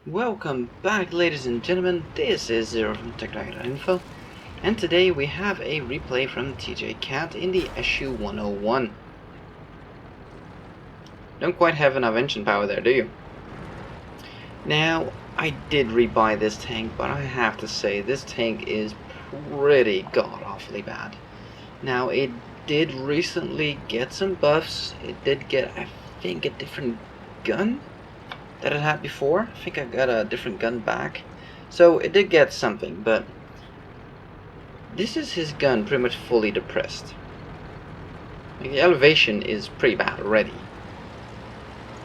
Welcome back, ladies and gentlemen. This is Zero from TechDragon.info, and today we have a replay from TJ Cat in the SU 101. Don't quite have enough engine power there, do you? Now, I did rebuy this tank, but I have to say this tank is pretty god-awfully bad. Now, it did recently get some buffs. It did get, I think, a different gun that it had before. I think I got a different gun back. So it did get something, but this is his gun pretty much fully depressed. Like, the elevation is pretty bad already.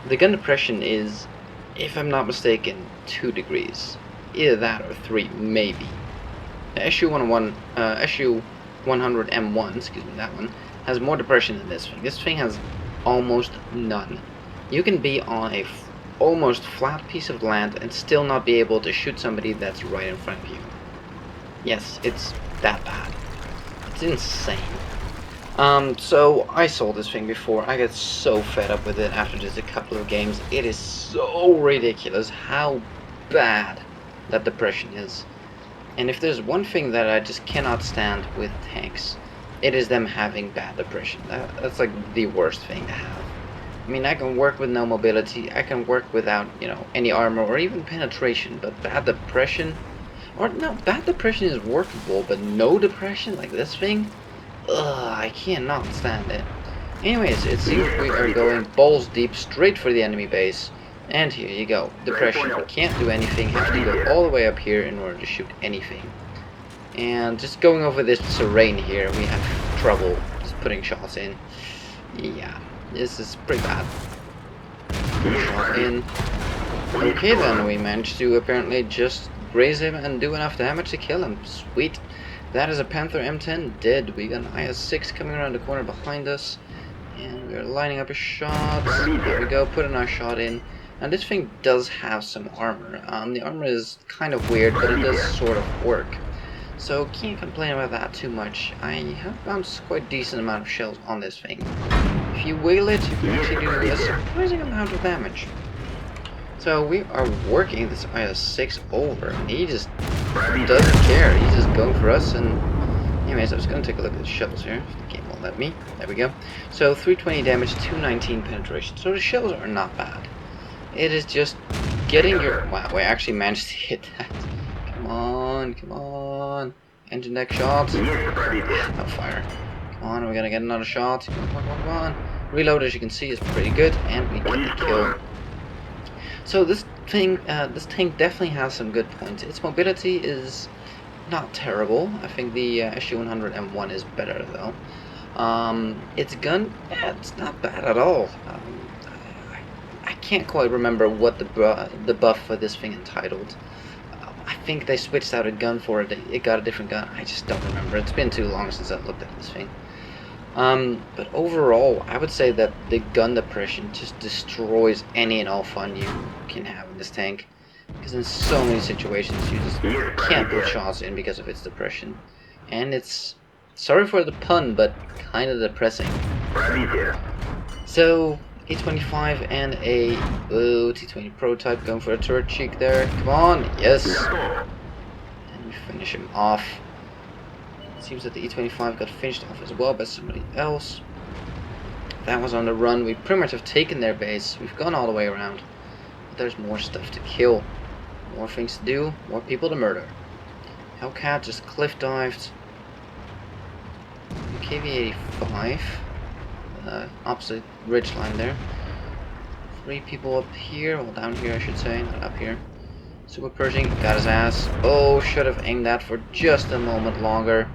The gun depression is, if I'm not mistaken, 2 degrees. Either that or 3, maybe. The SU 100 M1, excuse me, that one, has more depression than this thing. This thing has almost none. You can be on a almost flat piece of land and still not be able to shoot somebody that's right in front of you. Yes, it's that bad. It's insane. So I sold this thing before. I got so fed up with it after just a couple of games. It is so ridiculous how bad that depression is. And if there's one thing that I just cannot stand with tanks, it is them having bad depression. That's like the worst thing to have. I mean, I can work with no mobility, I can work without, any armor or even penetration, but bad depression, or no, bad depression is workable, but no depression, like this thing, ugh, I cannot stand it. Anyways, it seems we are going balls deep straight for the enemy base, and here you go, depression. We can't do anything, have to go all the way up here in order to shoot anything. And just going over this terrain here, we have trouble just putting shots in. Yeah. This is pretty bad. Shot in. Okay then, we managed to apparently just graze him and do enough damage to kill him. Sweet. That is a Panther M10 dead. We got an IS-6 coming around the corner behind us. And we're lining up a shot. There we go, putting our shot in. And this thing does have some armor. The armor is kind of weird, but it does sort of work. So can't complain about that too much. I have found quite a decent amount of shells on this thing. If you wheel it, you can actually do a surprising amount of damage. So we are working this IS-6 over, and he just doesn't care. He's just going for us. And anyways, I was going to take a look at the shells here. If the game won't let me. There we go. So 320 damage, 219 penetration. So the shells are not bad. It is just getting your... Wow, we actually managed to hit that. Come on, come on. Engine deck shots. No fire. Come on, we're gonna get another shot. Come on, come on. Reload, as you can see, is pretty good, and we get the kill. So this thing, this tank definitely has some good points. Its mobility is not terrible. I think the SU 100 M1 is better though. Its gun, yeah, it's not bad at all. I can't quite remember what the buff for this thing entitled. I think they switched out a gun for it. It got a different gun. I just don't remember. It's been too long since I've looked at this thing. But overall, I would say that the gun depression just destroys any and all fun you can have in this tank. Because in so many situations, you just can't put shots in because of its depression. And it's, sorry for the pun, but kind of depressing. So, A25 and a T20 prototype going for a turret cheek there. Come on, yes. And we finish him off. Seems that the E25 got finished off as well by somebody else. That was on the run. We pretty much have taken their base. We've gone all the way around. But there's more stuff to kill. More things to do. More people to murder. Hellcat just cliff dived. KV-85. Opposite ridge line there. 3 people up here. Well, down here I should say. Not up here. Super Pershing got his ass. Oh, should have aimed that for just a moment longer.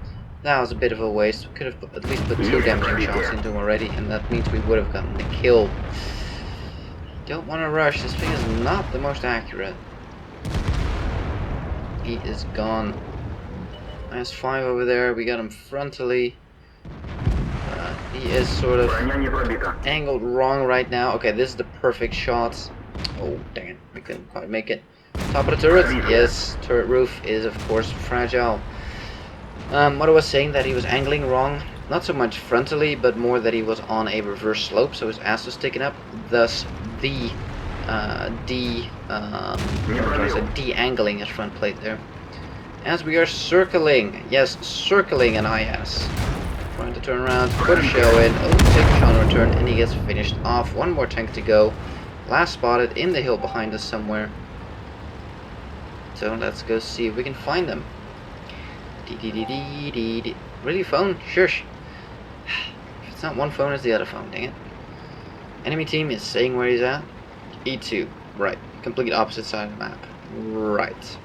That was a bit of a waste. We could have at least put 2 damaging shots into him already, and that means we would have gotten the kill. Don't want to rush. This thing is not the most accurate. He is gone. -5 over there. We got him frontally. He is sort of angled wrong right now. Okay, this is the perfect shot. Oh, dang it. We couldn't quite make it. Top of the turret. Yes, turret roof is, of course, fragile. What I was saying, that he was angling wrong. Not so much frontally, but more that he was on a reverse slope, so his ass was sticking up. Thus, the de-angling his front plate there. As we are circling, yes, circling an IS. Trying to turn around, put a shell in, take a counter return, and he gets finished off. One more tank to go. Last spotted in the hill behind us somewhere. So let's go see if we can find them. Really, phone? Shush. If it's not one phone, it's the other phone, dang it. Enemy team is saying where he's at. E2. Right. Complete opposite side of the map. Right.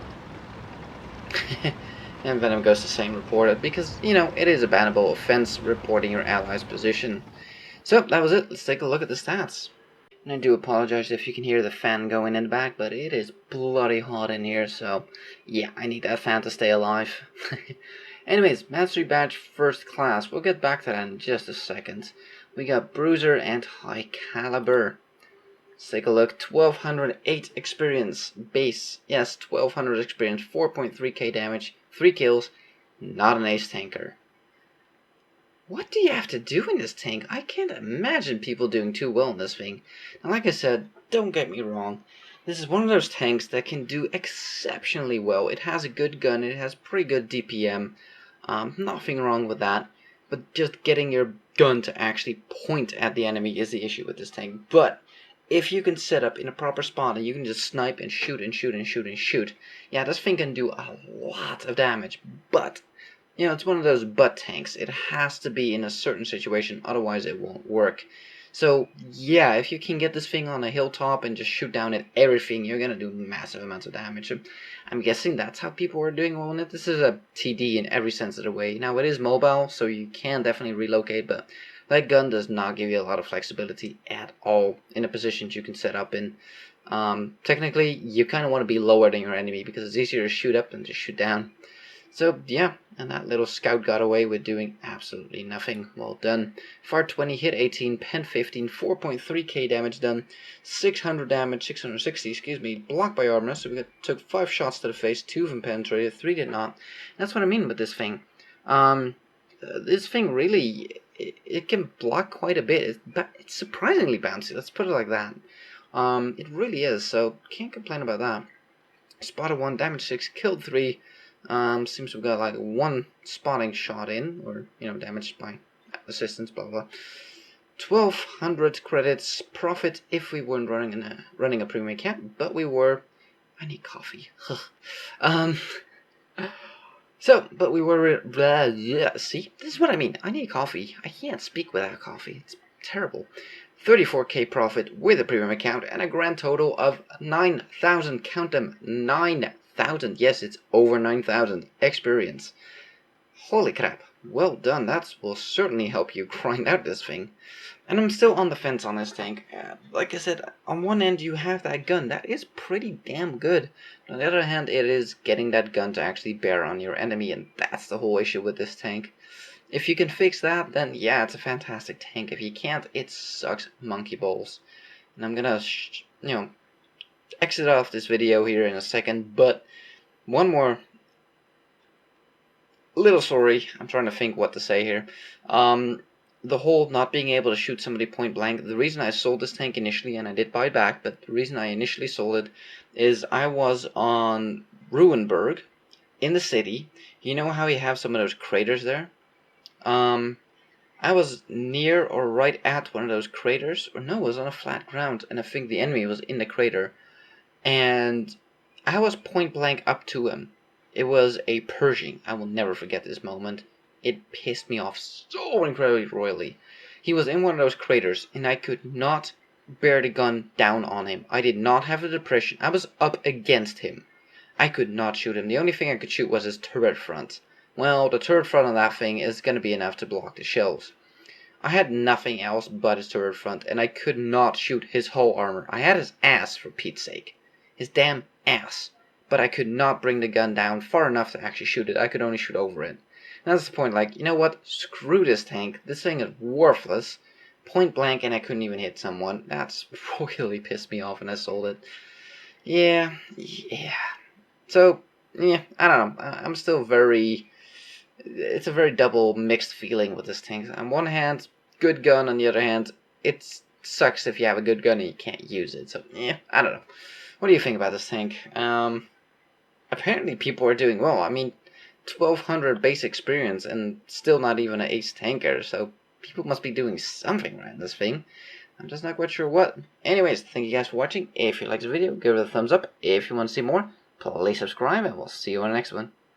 And Venom goes to saying reported because, you know, it is a bannable offense reporting your ally's position. So, that was it. Let's take a look at the stats. And I do apologize if you can hear the fan going in the back, but it is bloody hot in here, so yeah, I need that fan to stay alive. Anyways, Mastery Badge First Class. We'll get back to that in just a second. We got Bruiser and High Caliber. Let's take a look. 1208 experience. Base. Yes, 1200 experience. 4.3k damage. 3 kills. Not an ace tanker. What do you have to do in this tank? I can't imagine people doing too well in this thing. Now, like I said, don't get me wrong. This is one of those tanks that can do exceptionally well. It has a good gun. It has pretty good DPM. Nothing wrong with that. But just getting your gun to actually point at the enemy is the issue with this tank. But if you can set up in a proper spot and you can just snipe and shoot and shoot and shoot and shoot, yeah, this thing can do a lot of damage. But you know, it's one of those butt tanks. It has to be in a certain situation, otherwise it won't work. So, yeah, if you can get this thing on a hilltop and just shoot down at everything, you're gonna do massive amounts of damage. I'm guessing that's how people are doing well in it. This is a TD in every sense of the way. Now, it is mobile, so you can definitely relocate, but that gun does not give you a lot of flexibility at all in the positions you can set up in. Technically, you kind of want to be lower than your enemy because it's easier to shoot up than to shoot down. So, yeah, and that little scout got away with doing absolutely nothing. Well done. FAR 20, hit 18, pen 15, 4.3k damage done, 600 damage, 660, excuse me, blocked by armor, so we took 5 shots to the face, 2 of them penetrated, 3 did not. That's what I mean with this thing. This thing really, it can block quite a bit. It's surprisingly bouncy, let's put it like that. It really is, so can't complain about that. Spotted 1, damage 6, killed 3. Seems we've got like 1 spotting shot in, or, you know, damaged by assistance, blah blah. 1200 credits profit if we weren't running a premium account, but we were. I need coffee. But we were. Yeah, see, this is what I mean. I need coffee. I can't speak without coffee. It's terrible. 34k profit with a premium account and a grand total of 9,000. Count them, 9,000. Yes, it's over 9,000 experience. Holy crap. Well done. That will certainly help you grind out this thing. And I'm still on the fence on this tank. Like I said, on one end you have that gun. That is pretty damn good. On the other hand, it is getting that gun to actually bear on your enemy, and that's the whole issue with this tank. If you can fix that, then yeah, it's a fantastic tank. If you can't, it sucks monkey balls. And I'm gonna, exit off this video here in a second, but one more little story. I'm trying to think what to say here. The whole not being able to shoot somebody point blank, the reason I sold this tank initially, and I did buy it back, but the reason I initially sold it is I was on Ruinberg in the city. You know how you have some of those craters there? I was near or right at one of those craters, or no, it was on a flat ground, and I think the enemy was in the crater, and I was point blank up to him. It was a Pershing. I will never forget this moment. It pissed me off so incredibly royally. He was in one of those craters, and I could not bear the gun down on him. I did not have a depression. I was up against him. I could not shoot him. The only thing I could shoot was his turret front. Well, the turret front on that thing is going to be enough to block the shells. I had nothing else but his turret front, and I could not shoot his whole armor. I had his ass, for Pete's sake. His damn ass. But I could not bring the gun down far enough to actually shoot it. I could only shoot over it. And that's the point, like, you know what? Screw this tank. This thing is worthless. Point blank, and I couldn't even hit someone. That's really pissed me off, and I sold it. Yeah. So, yeah, I don't know. I'm still very... It's a very double mixed feeling with this tank. On one hand, good gun. On the other hand, it's sucks if you have a good gun and you can't use it. So yeah, I don't know. What do you think about this tank? Apparently people are doing well. I mean, 1200 base experience and still not even an ace tanker. So people must be doing something right in this thing. I'm just not quite sure what. Anyways, thank you guys for watching. If you liked the video, give it a thumbs up. If you want to see more, please subscribe, and we'll see you on the next one.